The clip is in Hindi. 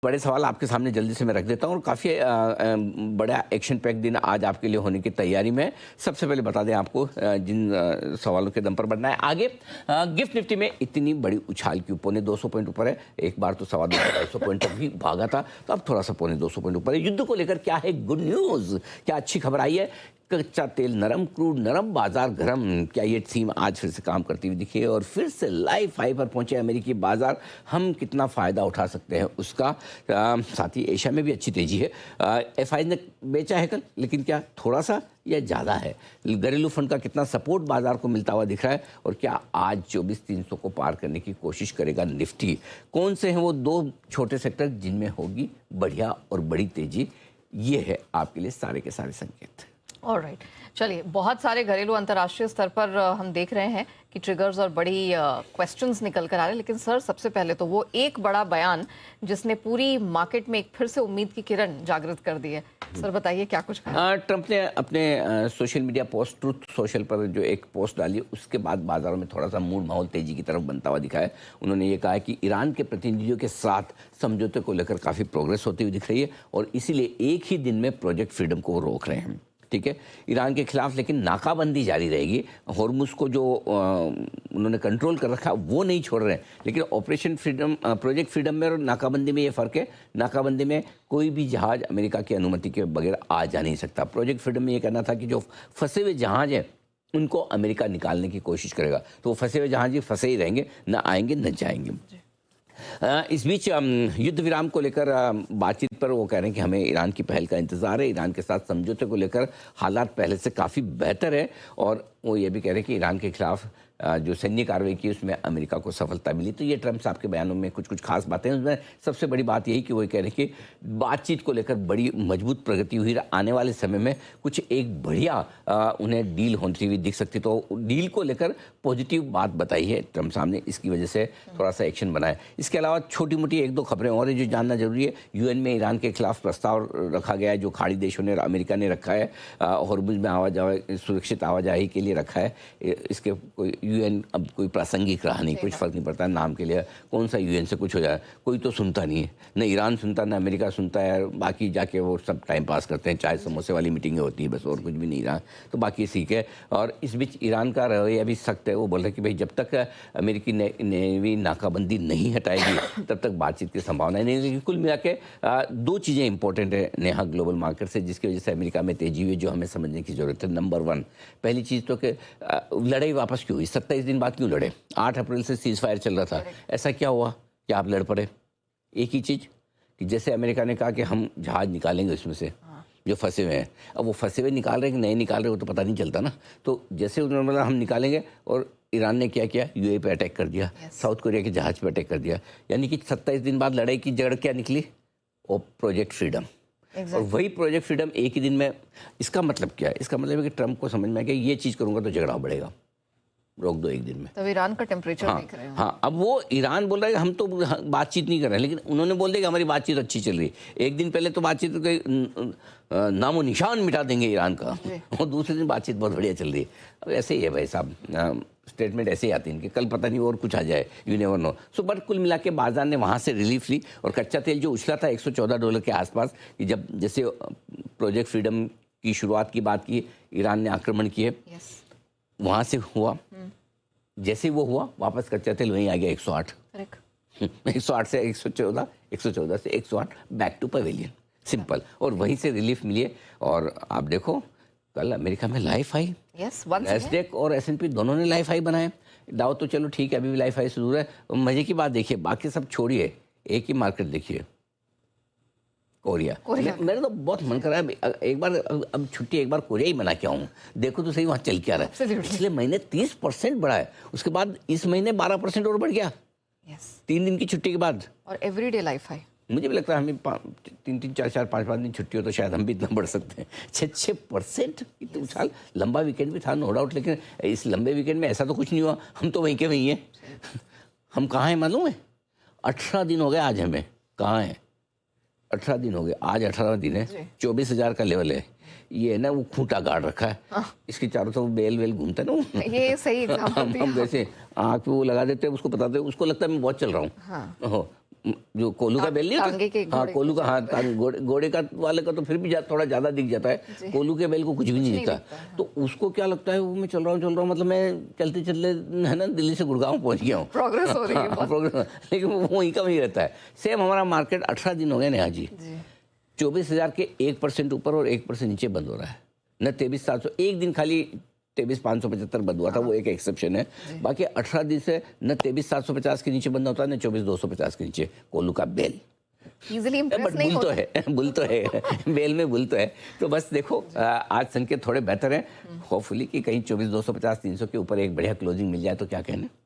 बड़े सवाल आपके सामने जल्दी से मैं रख देता हूँ और काफ़ी बड़ा एक्शन पैक दिन आज आपके लिए होने की तैयारी में। सबसे पहले बता दें आपको जिन सवालों के दम पर बढ़ना है आगे। गिफ्ट निफ्टी में इतनी बड़ी उछाल क्यों? पौने 200 पॉइंट ऊपर है। एक बार तो 250 पॉइंट तक भी भागा था, तो अब थोड़ा सा पौने 200 पॉइंट ऊपर है। युद्ध को लेकर क्या है गुड न्यूज़? क्या अच्छी खबर आई है? कच्चा तेल नरम, क्रूड नरम, बाजार गरम। क्या ये थीम आज फिर से काम करती हुई दिखी है और फिर से लाइफ हाई पर पहुंचे अमेरिकी बाजार? हम कितना फ़ायदा उठा सकते हैं उसका? साथ ही एशिया में भी अच्छी तेजी है। एफआई ने बेचा है कल, लेकिन क्या थोड़ा सा या ज़्यादा है? घरेलू फंड का कितना सपोर्ट बाजार को मिलता हुआ दिख रहा है? और क्या आज 24,300 को पार करने की कोशिश करेगा निफ्टी? कौन से हैं वो दो छोटे सेक्टर जिनमें होगी बढ़िया और बड़ी तेजी? ये है आपके लिए सारे के सारे संकेत। ऑलराइट, चलिए, बहुत सारे घरेलू अंतर्राष्ट्रीय स्तर पर हम देख रहे हैं कि ट्रिगर्स और बड़ी क्वेश्चंस निकल कर आ रहे हैं। लेकिन सर, सबसे पहले तो वो एक बड़ा बयान जिसने पूरी मार्केट में एक फिर से उम्मीद की किरण जागृत कर दी है। सर बताइए क्या कुछ कहा? ट्रंप ने अपने social media post truth social पर जो एक पोस्ट डाली, उसके बाद बाजारों में थोड़ा सा मूड माहौल तेजी की तरफ बनता हुआ दिखा है। उन्होंने ये कहा है कि ईरान के प्रतिनिधियों के साथ समझौते को लेकर काफ़ी प्रोग्रेस होती हुई दिख रही है और इसीलिए एक ही दिन में प्रोजेक्ट फ्रीडम को रोक रहे हैं। ठीक है, ईरान के खिलाफ लेकिन नाकाबंदी जारी रहेगी। हॉर्मुज़ को जो उन्होंने कंट्रोल कर रखा वो नहीं छोड़ रहे हैं, लेकिन ऑपरेशन फ्रीडम, प्रोजेक्ट फ्रीडम में और नाकाबंदी में ये फ़र्क है। नाकाबंदी में कोई भी जहाज़ अमेरिका की अनुमति के बगैर आ जा नहीं सकता। प्रोजेक्ट फ्रीडम में ये कहना था कि जो फंसे हुए जहाज़ हैं उनको अमेरिका निकालने की कोशिश करेगा, तो वो फंसे हुए जहाज़ ही फंसे ही रहेंगे, न आएंगे न जाएंगे। इस बीच युद्ध विराम को लेकर बातचीत पर वो कह रहे हैं कि हमें ईरान की पहल का इंतज़ार है। ईरान के साथ समझौते को लेकर हालात पहले से काफ़ी बेहतर है और वो ये भी कह रहे हैं कि ईरान के खिलाफ जो सैन्य कार्रवाई की उसमें अमेरिका को सफलता मिली। तो ये ट्रंप साहब के बयानों में कुछ कुछ खास बातें हैं। उसमें सबसे बड़ी बात यही कि वो कह रहे हैं कि बातचीत को लेकर बड़ी मजबूत प्रगति हुई। आने वाले समय में कुछ एक बढ़िया उन्हें डील होती हुई दिख सकती। तो डील को लेकर पॉजिटिव बात बताई है ट्रंप साहब ने, इसकी वजह से थोड़ा सा एक्शन बना है। इसके अलावा छोटी मोटी एक दो खबरें और है जो जानना जरूरी है। यूएन में ईरान के खिलाफ प्रस्ताव रखा गया है जो खाड़ी देशों ने, अमेरिका ने रखा है। हॉर्मुज़ में आवाजाही, सुरक्षित आवाजाही के लिए रखा है। इसके कोई यूएन अब कोई प्रासंगिक रहा नहीं, कुछ फर्क नहीं पड़ता नाम के लिए। कौन सा यूएन से कुछ हो जाए, कोई तो सुनता नहीं है, न ईरान सुनता न अमेरिका सुनता है। बाकी जाके वो सब टाइम पास करते हैं, चाय समोसे वाली मीटिंगें होती हैं बस, और कुछ भी नहीं रहा। तो बाकी सीख है। और इस बीच ईरान का रवैया भी सख्त है। वो बोल रहे कि भाई जब तक अमेरिकी नेवी नाकाबंदी नहीं हटाएगी तब तक बातचीत की संभावना नहीं। लेकिन कुल मिला के दो चीज़ें इंपॉर्टेंट है नेहा ग्लोबल मार्केट से, जिसकी वजह से अमेरिका में तेजी हुई, जो हमें समझने की जरूरत है। नंबर 1, पहली चीज़ तो कि लड़ाई वापस क्यों हुई? 27 दिन बाद क्यों लड़े? 8 अप्रैल से सीज फायर चल रहा था, ऐसा क्या हुआ कि आप लड़ पड़े? एक ही चीज़ कि जैसे अमेरिका ने कहा कि हम जहाज़ निकालेंगे उसमें से जो फंसे हुए हैं। अब वो फंसे हुए निकाल रहे हैं कि नहीं निकाल रहे, वो तो पता नहीं चलता ना। तो जैसे उन्होंने बोला हम निकालेंगे, और ईरान ने क्या किया? यूएई पे अटैक कर दिया, साउथ कोरिया के जहाज़ पे अटैक कर दिया। यानी कि 27 दिन बाद लड़ाई की जड़ क्या निकली? वो प्रोजेक्ट फ्रीडम। और वही प्रोजेक्ट फ्रीडम एक ही दिन में। इसका मतलब क्या है? इसका मतलब है कि ट्रंप को समझ में आ गया ये चीज़ करूँगा तो झगड़ा बढ़ेगा, रोक दो एक दिन में। तो ईरान का टेम्परेचर देख रहे हैं। हाँ, अब वो ईरान बोल रहा है कि हम तो बातचीत नहीं कर रहे हैं, लेकिन उन्होंने बोल दिया कि हमारी बातचीत अच्छी चल रही है। एक दिन पहले तो बातचीत का नामो निशान मिटा देंगे ईरान का, और दूसरे दिन बातचीत बहुत बढ़िया चल रही है। अब ऐसे ही है भाई साहब, स्टेटमेंट ऐसे ही आती है इनके, कल पता नहीं और कुछ आ जाए, you never know. So but कुल मिला के बाजार ने वहाँ से रिलीफ ली और कच्चा तेल जो उछला था $114 के आसपास, कि जब जैसे प्रोजेक्ट फ्रीडम की शुरुआत की बात की, ईरान ने आक्रमण किए, वहाँ से हुआ। जैसे वो हुआ वापस कच्चा तेल वहीं आ गया 108। 108 से 114, 114 से 108, बैक टू पवेलियन, सिंपल। और वहीं से रिलीफ मिली है। और आप देखो कल अमेरिका में लाइफ हाई, नैस्डैक और S&P दोनों ने लाइफ हाई बनाए। डाउ तो चलो ठीक है, अभी भी लाइफ हाई से दूर है। मजे की बात देखिए, बाकी सब छोड़िए, एक ही मार्केट देखिए, कोरिया। मेरा तो बहुत मन कर रहा है एक बार, अब छुट्टी एक बार कोरिया ही मना के आऊँ, देखो तो सही वहाँ चल क्या रहा है। पिछले महीने 30% बढ़ा है, उसके बाद इस महीने 12% और बढ़ गया। 3 दिन की छुट्टी के बाद, और एवरीडे लाइफ हाई। मुझे भी लगता है हमें 3-3, 4-4, 5-5 दिन छुट्टी हो तो शायद हम भी इतना बढ़ सकते हैं। 6% इतना उछाल। लंबा वीकेंड भी था नो डाउट, लेकिन इस लंबे वीकेंड में ऐसा तो कुछ नहीं हुआ। हम तो वहीं के वहीं हैं। हम कहाँ हैं मालूम है? 18 दिन हो गए आज हमें। कहाँ हैं? 18 दिन हो गए, आज 18वां दिन है। 24,000 का लेवल है। ये है ना वो खूंटा गाड़ रखा है, इसके चारों तरफ बेल वेल घूमता है ना। ये सही हम जैसे आँख पे वो लगा देते हैं, उसको बताते हैं, उसको लगता है मैं बहुत चल रहा हूँ। जो कोलू का बेल नहीं टांगे के होता, हाँ घोड़े कोलू का, हाँ घोड़े का वाले का तो फिर भी थोड़ा ज्यादा दिख जाता है, कोलू के बेल को कुछ भी नहीं दिखता। तो उसको क्या लगता है, वो मैं चल रहा हूँ, मतलब मैं चलते चलते है ना दिल्ली से गुड़गांव पहुंच गया हूँ, प्रोग्रेस हो रही है बहुत। प्रोग्रेस, लेकिन वो वहीं का वहीं रहता है। सेम हमारा मार्केट 18 दिन हो गए नेहा जी, 24,000 के 1% ऊपर और 1% नीचे बंद हो रहा है। न 23,700, एक दिन खाली 23,575 बंद हुआ था, वो एक एक्सेप्शन है। बाकी 18 दिन से न 23,750 के नीचे बंद होता है, न 24,250 के नीचे कोलू का बेल। इजीली इंप्रेस बट नहीं बुल तो होता। है, बुल तो है, बेल में बुल तो है। तो बस देखो आज संकेत थोड़े बेहतर हैं, होपफुली कि कहीं 24,250 300 के ऊपर एक बढ़िया क्लोजिंग मिल जाए तो क्या कहना।